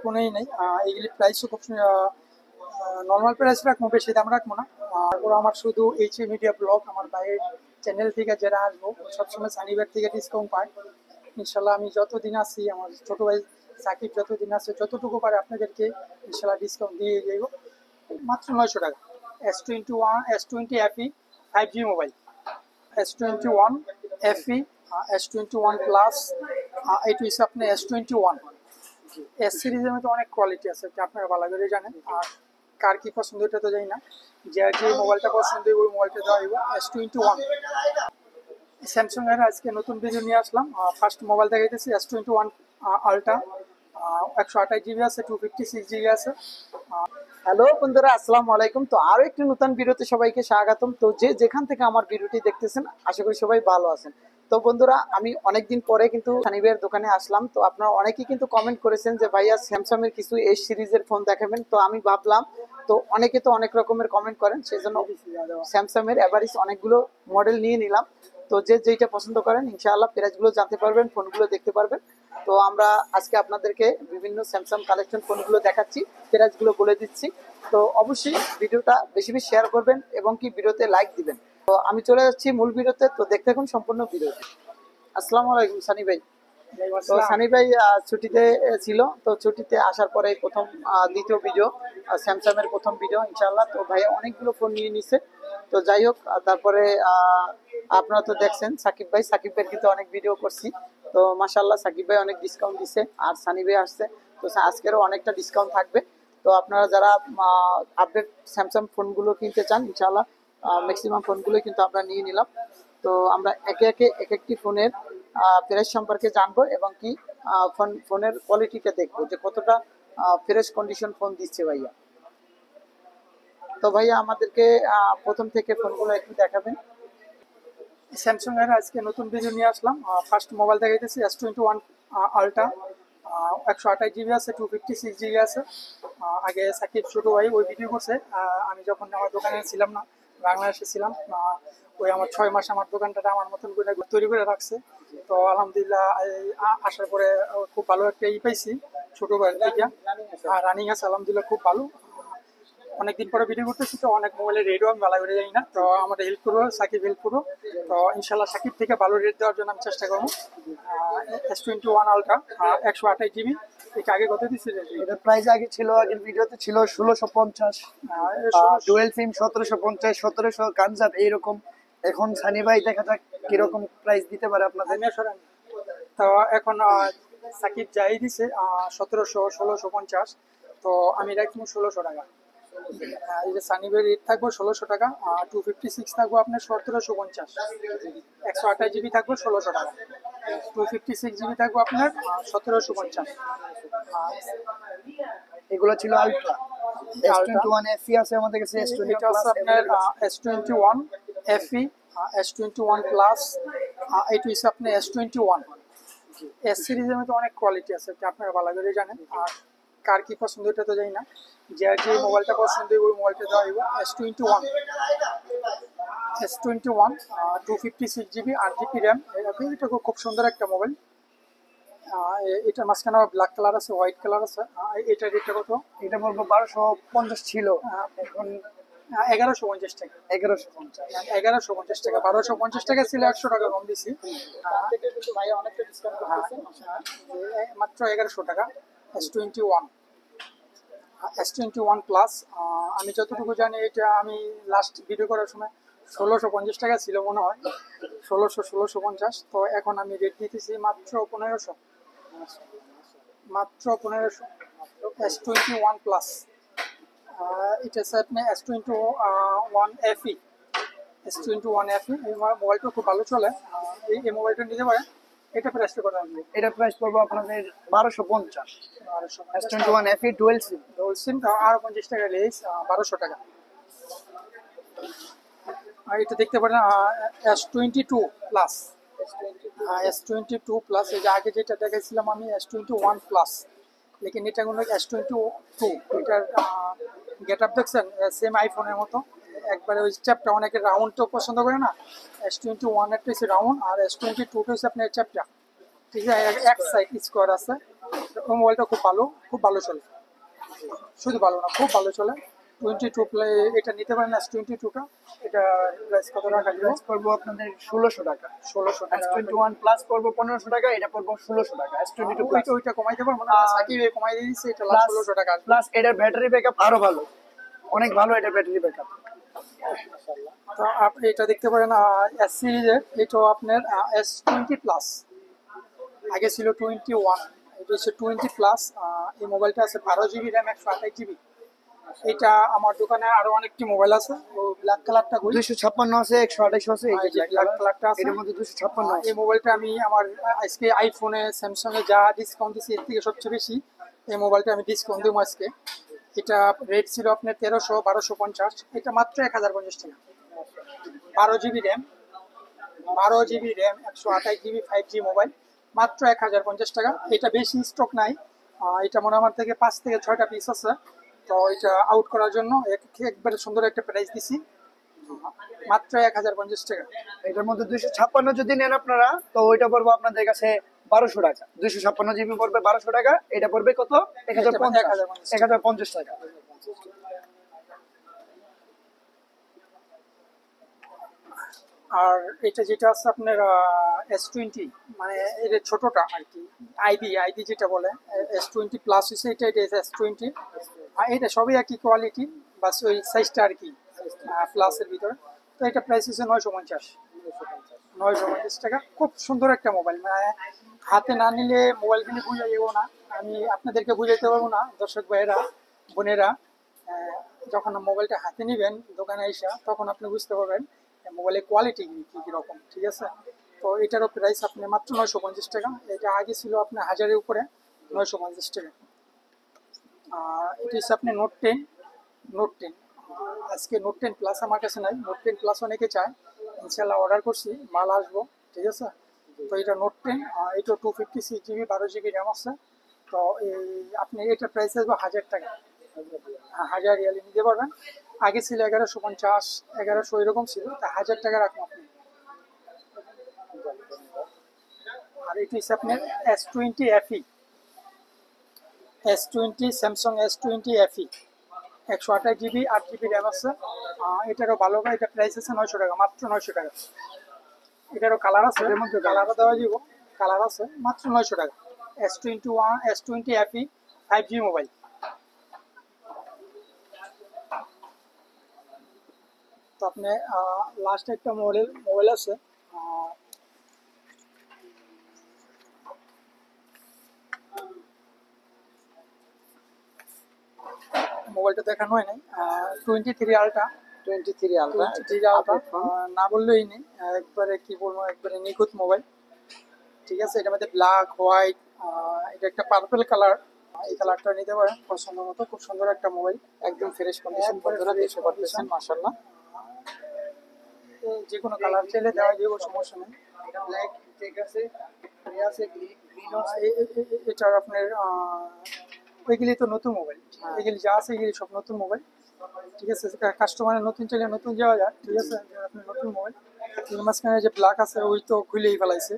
কোনোই নেই। এগুলি প্রাইসও খুব নর্মাল প্রাইস রাখবো, বেশি দাম রাখবো না। আর ওরা আমার শুধু এইচএ মিডিয়া ব্লগ আমার ভাইয়ের চ্যানেল থেকে যারা আসবো সবসময় সানিবার থেকে ডিসকাউন্ট পায়। ইনশাল্লাহ আমি যতদিন আছি, আমার ছোটো ভাই সাকিব যতদিন আছে যতটুকু পারে আপনাদেরকে ইনশাল্লাহ ডিসকাউন্ট দিয়ে যাইব। মাত্র 900 টাকা। S21 S20 FE 5G mobile, S21 FE S21 plus, এটা হচ্ছে আপনি S21 এস সিরিজের মধ্যে অনেক কোয়ালিটি আছে, এটা আপনারা ভালো করে জানেন। আর কার কি পছন্দ এটা তো জানি না, যে মোবাইলটা পছন্দ ওই মোবাইলটা দেওয়া হইব। S21 স্যামসাং এর আজকে নতুন ভিডিও নিয়ে আসলাম। ফার্স্ট মোবাইল দেখাইতেছি S21 আলট্রা, 128 GB আছে, 256 GB আছে। হ্যালো বন্ধুরা, আসসালামু আলাইকুম। তো আরো একটি নতুন ভিডিওতে সবাইকে স্বাগতম। তো যে যেখান থেকে আমার ভিডিওটি দেখতেছেন আশা করি সবাই ভালো আছেন। তো বন্ধুরা, আমি অনেকদিন পরে কিন্তু সানিবের দোকানে আসলাম। তো আপনারা অনেকেই কিন্তু কমেন্ট করেছেন যে ভাইয়া স্যামসাং এর কিছু এস সিরিজের ফোন দেখাবেন। তো আমি ভাবলাম, তো অনেকে তো অনেক রকমের কমেন্ট করেন, সেই জন্য স্যামসাং এর এভারেজ অনেকগুলো মডেল নিয়ে নিলাম। তো যে যেইটা পছন্দ করেন ইনশাআল্লাহ প্রাইসগুলো জানতে পারবেন, ফোনগুলো দেখতে পারবেন। তো আমরা আজকে আপনাদেরকে বিভিন্ন স্যামসাং কালেকশন ফোনগুলো দেখাচ্ছি, প্রাইসগুলো বলে দিচ্ছি। তো অবশ্যই ভিডিওটা বেশি বেশি শেয়ার করবেন এবং কি ভিডিওতে লাইক দিবেন। তো আমি চলে যাচ্ছি মূল ভিডিওতে, তো দেখতে থাকুন সম্পূর্ণ ভিডিও। আসসালামু আলাইকুম সানি ভাই। তো সানি ভাই ছুটিতে ছিল, তো ছুটিতে আসার পরে প্রথম দ্বিতীয় ভিডিও স্যামসাং এর প্রথম ভিডিও ইনশাআল্লাহ। তো ভাইয়া অনেকগুলো ফোন নিয়ে নিছে। তো যাই হোক, তারপরে আপনারা তো দেখছেন সাকিব ভাইয়ের কিন্তু অনেক ভিডিও করছি। তো মাশাআল্লাহ সাকিব ভাই অনেক ডিসকাউন্ট দিছে, আর সানি ভাই আসছে, তো আজকেরও অনেকটা ডিসকাউন্ট থাকবে। তো আপনারা যারা আপডেট স্যামসাং ফোনগুলো কিনতে চান ইনশাআল্লাহ ম্যাক্সিমাম ফোনগুলোই কিন্তু আমরা নিয়ে নিলাম। তো আমরা একে একে এক একটি ফোনের প্রাইস সম্পর্কে জানবো এবং কি ফোনের কোয়ালিটিটা দেখবো যে কতটা ফ্রেশ কন্ডিশন ফোন দিচ্ছে ভাইয়া। তো ভাইয়া আমাদেরকে প্রথম থেকে ফোনগুলো একটু দেখাবেন। স্যামসাং এর আজকে নতুন ভিডিও নিয়ে আসলাম। ফার্স্ট মোবাইল দেখাইতেছি S21 আলট্রা, 128 GB আছে, 256 GB আছে। আগে সাকিব ছোটো ভাই ওই ভিডিও করছে, আমি যখন আমার দোকানে ছিলাম না, বাংলাদেশে ছিলাম। ওই আমার 6 মাস আমার দোকানটা আমার মতন করে তৈরি করে রাখছে। তো আলহামদুলিল্লাহ আসার পরে খুব ভালো একটা পাইছি ছোটো ভাইয়ের থেকে, রানিং আছে আলহামদুলিল্লাহ খুব ভালো। অনেকদিন পরে ভিডিও করতেছি, তো অনেক মোবাইলের রেটও আমি ভালো করে যাই না, তো আমাদের হেল্প করবো, সাকিব হেল্প করবো। তো ইনশাল্লাহ সাকিব থেকে ভালো রেট দেওয়ার জন্য আমি চেষ্টা করবো। S21 আলট্রা 128 GB, এটা আগে কত দিচ্ছে? এটার প্রাইস আগে ছিল, আগের ভিডিওতে ছিল 1650, ডুয়েল সিম 1750, 1700 কানজাব এইরকম। এখন সানি ভাই দেখা যাক কিরকম প্রাইস দিতে পারে আপনাদের। তো এখন সাকিব যাই দিছে 1700 1650, তো আমি রাখবো 1600 টাকা। এই যে সানিবের রেট থাকবো 1600 টাকা, 256 থাকবো আপনার 1750, 128 GB থাকবো 1600 টাকা, 256 GB থাকবো আপনার 1750। এগুলো ছিল আলট্রা। S21 FE আছে আমাদের কাছে, এটা আছে আপনার S21 FE, S21 প্লাস, এটা হচ্ছে আপনার S21 এস সিরিজের মধ্যে অনেক কোয়ালিটি আছে, এটা আপনারা ভালো করে জানেন। আর কার কি পছন্দ এটা তো জানি না, যে মোবাইলটা পছন্দ ওই মোবাইলটা দেওয়া হইব। S21 256 GB 8GB র্যাম, এটা খুব সুন্দর একটা মোবাইল। এটার মাঝখানে ব্ল্যাক কালার আছে, হোয়াইট কালার আছে। এটা রেটটা কত? এটা বলবো 1250 ছিল, এখন 1150 টাকা। 1150 টাকা, 1250 টাকা ছিল, 100 টাকা কম দিছি। মাত্র 1100 টাকা। S21 প্লাস, আমি যতটুকু জানি এটা আমি লাস্ট ভিডিও করার সময় 1650 টাকা ছিল মনে হয়, 1650। তো এখন আমি রেট দিতেছি মাত্র 1500, মাত্র 1500। S21 প্লাস, এটা হচ্ছে আপনি S21 FE, S21 FE এই মোবাইলটা খুব ভালো চলে। এই মোবাইলটা নিতে পারেন। এটা প্রাইসটা কত আসবে? এটা প্রাইস পড়বো আপনাদের 1250। S21 FE ডুয়েল সিম আরো 50 টাকা লেস, 1200 টাকা। আর এটা দেখতে পারেন S22 প্লাস, S22 প্লাস। এই যে আগে যেটা দেখাইছিলাম আমি S21 প্লাস, লেকিন এটা কোনো S22। এটার গেট আপ দেখছেন সেম আইফোনের মতো, একবারে ওই চ্যাপটা, অনেকে রাউন্ড তো পছন্দ করে না। S21 একটা হচ্ছে রাউন্ড, আর S22 হচ্ছে আপনার চ্যাপটা, ঠিক আছে, এক সাইড স্কোয়ার আছে। ওই মোবাইলটা খুব ভালো চলে, শুধু ভালো না খুব ভালো চলে। 22 প্লে এটা নিতে পারেন, S22টা। এটা প্রাইস কত টাকা দিব? প্রাইস পড়বো আপনাদের 1600 টাকা। 1600 টাকা। S21 প্লাস পড়বো 1500 টাকা, এটা পড়বো 1600 টাকা। S22 প্লাস ওইটা কমাইতে পারবো না, সাকিব কমাই দিয়ে দিচ্ছে, এটা প্লাস 1600 টাকা আসবে। প্লাস এটার ব্যাটারি ব্যাকআপ আরো ভালো, অনেক ভালো এটার ব্যাটারি ব্যাকআপ। তো আপনি এটা দেখতে পারেন এস সিরিজের, এটাও আপনার S20 প্লাস, আগে ছিল 21, এটা হচ্ছে 20 প্লাস। এই মোবাইলটা আছে 12 GB র্যাম, 128 GB। এটা আমার দোকানে আরো অনেকটি মোবাইল আছে, ও ব্ল্যাক কালারটা 256 আছে, 128 আছে, এই যে ব্ল্যাক কালারটা আছে। এর মধ্যে 256 এই মোবাইলটা আমি আমার আজকে আইফোনে, স্যামসাংয়ে যা ডিসকাউন্ট দিচ্ছি এর থেকে সবচেয়ে বেশি এই মোবাইলটা আমি ডিসকাউন্ট দেবো আজকে। এটা রেট ছিল আপনার 1250, এটা মাত্র 1050 টাকা। 12 GB RAM, 12 GB RAM, 128 GB 5G mobile, মাত্র 1050 টাকা। এটা বেশি স্টক নাই, এটা মনে হয় আমার থেকে 5 থেকে 6টা পিস আছে। তো এটা আউট করার জন্য একবারে সুন্দর একটা প্রাইস দিছি, মাত্র 1050 টাকা। এটার মধ্যে 256 যদি নেন আপনারা, তো ওইটা পড়বো আপনাদের কাছে 1200 টাকা। 256 GB পড়বে 1200 টাকা, এটা পড়বে কত? 1050 টাকা। আর এটা যেটা আছে আপনার S20, মানে এর ছোটটা আর কি, আইবি যেটা বলে, S20 প্লাস হচ্ছে এটা, S20। আর এটা সবই একই কোয়ালিটি, বাস ওই সাইজটা আর কি প্লাসের ভিতরে। তো এটা প্রাইস হচ্ছে 950 টাকা। খুব সুন্দর একটা মোবাইল, মানে হাতে না নিলে মোবাইল কিনে বুঝাই যাবো না, আমি আপনাদেরকে বুঝাইতে পারবো না দর্শক ভাইয়েরা বোনেরা। যখন মোবাইলটা হাতে নিবেন দোকানে এসে, তখন আপনি বুঝতে পারবেন মোবাইলের কোয়ালিটি কি রকম, ঠিক আছে। তো এটারও প্রাইস আপনি মাত্র 950 টাকা। এটা আগে ছিল আপনার 1000-এর উপরে, 950 টাকা। এটা হচ্ছে আপনি নোট টেন। আজকে নোট 10 প্লাস আমার কাছে নাই, নোট 10 প্লাস অনেকে চায়, ইনশাল্লাহ অর্ডার করছি, মাল আসবো, ঠিক আছে। তো এটা নোট 10, এটা 256 GB, 12 GB র্যাম আছে। তো এই আপনি এটা প্রাইস আসবে 1000 টাকা, 1000 রিয়ালি নিতে পারবেন। আগে ছিল 1150, 1100 এরকম ছিল, তা 1000 টাকা রাখুন আপনি। আর এটা হচ্ছে আপনার S20 FE, Samsung S20 FE, 128 GB, 8 GB RAM আছে। এটারও ভালো, এটা প্রাইস আছে 900 টাকা, মাত্র 900 টাকা। এটারও কালার আছে, এর মধ্যে কালারও দেওয়া যাব, কালার আছে, মাত্র 900 টাকা। S20 FE 5G mobile. তো আপনি লাস্ট একটা মোবাইল আছে, মোবাইলটা দেখানো হয় নাই, 23 আলট্রা। 23 আলট্রা, 23 আলট্রা না বললেই নেই, একবারে কি বলবো, একবারে নিখুঁত মোবাইল, ঠিক আছে। এটার মধ্যে ব্ল্যাক হোয়াইট, এটা একটা পার্পল কালার, এই কালারটা নিতে পারেন পছন্দ মতো। খুব সুন্দর একটা মোবাইল, একদম ফ্রেশ কন্ডিশন, বন্ধুরা দেখতে পাচ্ছেন মাশাআল্লাহ। যে কোনো কালার চাইলে দেওয়া যাবে, সমস্যা নেই। এটা ব্ল্যাক ঠিক আছে, এই আছে গ্রিন আছে। এটার আপনার ওইগুলি তো নতুন মোবাইল, এগুলি যা আছে এগুলি সব নতুন মোবাইল, ঠিক আছে। কাস্টমারের নতুন চাইলে নতুন যাওয়া যায়, ঠিক আছে। আপনার নতুন মোবাইল, এর মাঝখানে যে ব্ল্যাক আছে ওই তো খুলেই ফেলাইছে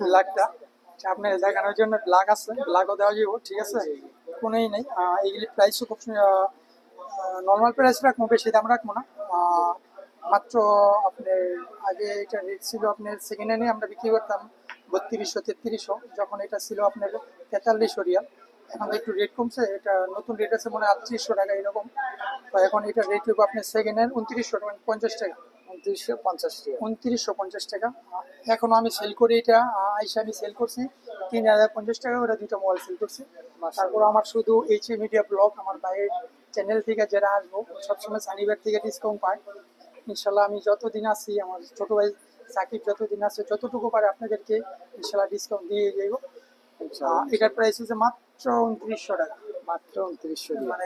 ব্ল্যাকটা, আপনার দেখানোর জন্য ব্ল্যাক আছে, ব্ল্যাকও দেওয়া যাবো, ঠিক আছে, কোনোই নেই। এইগুলি প্রাইসও খুব নর্মাল প্রাইস রাখবো, বেশি দাম রাখবো না। মাত্র আপনার আগে এটা রেট ছিল আপনার সেকেন্ড হ্যান্ডে আমরা বিক্রি করতাম 3200-3300, যখন এটা ছিল আপনার 4300 রিয়াল। এখন একটু রেট কমছে, এটা নতুন রেট আছে মনে হয় 3800 টাকা এরকম। তো এখন এটা রেট হবে আপনার সেকেন্ড হ্যান্ড 2950 টাকা, 2950 টাকা। এখনো আমি সেল করি, এটা আইসা আমি সেল করছি 3050 টাকা, ওরা দুটো মোবাইল সেল করছি। তারপর আমার শুধু এইচএ মিডিয়া ব্লগ, আমার ভাইয়ের চ্যানেল থেকে যারা আসবো সবসময় সানিবার থেকে ডিসকাউন্ট পায়। ইনশাল্লাহ আমি যতদিন আছি, আমার ছোট ভাই সাকিব যতদিন আছে, যতটুকু পারে আপনাদেরকে ইনশাল্লাহ ডিসকাউন্ট দিয়ে যাইব। এটার প্রাইস হচ্ছে মাত্র 2900 টাকা, মাত্র 2900 মানে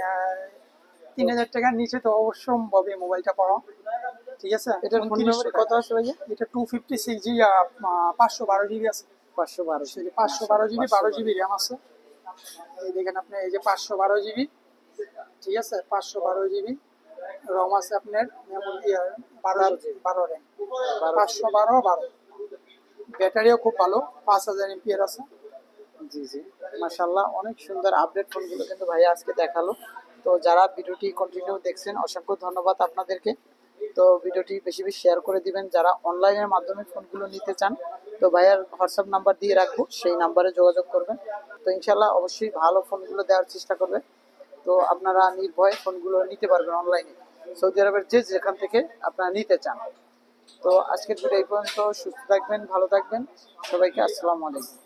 3000 টাকার নিচে তো অবশ্যম্ভব এই মোবাইলটা পাওয়া, ঠিক আছে। এটার ফোন মেমরি কত আছে ভাইয়া? এটা 256 GB, 512 GB আছে। 512 GB, 12 GB র্যাম আছে। এই দেখেন আপনি, এই যে 512 GB, ঠিক আছে, 512 GB রম আছে আপনার, মেমোরি 12 র্যাম, 512 ব্যাটারিও খুব ভালো, 5000 mAh আছে। জি জি, মাশাআল্লাহ, অনেক সুন্দর আপডেট ফোনগুলো কিন্তু ভাইয়া আজকে দেখালো। তো যারা ভিডিওটি কন্টিনিউ দেখছেন অসংখ্য ধন্যবাদ আপনাদেরকে। তো ভিডিওটি বেশি বেশি শেয়ার করে দিবেন। যারা অনলাইনের মাধ্যমে ফোনগুলো নিতে চান, তো ভাইয়ার হোয়াটসঅ্যাপ নাম্বার দিয়ে রাখবো, সেই নাম্বারে যোগাযোগ করবেন। তো ইনশাল্লাহ অবশ্যই ভালো ফোনগুলো দেওয়ার চেষ্টা করবেন। তো আপনারা নির্ভয়ে ফোনগুলো নিতে পারবেন অনলাইনে, সৌদি আরবের যে যেখান থেকে আপনারা নিতে চান। তো আজকের ভিডিও এই পর্যন্ত। সুস্থ থাকবেন, ভালো থাকবেন, সবাইকে আসসালামু আলাইকুম।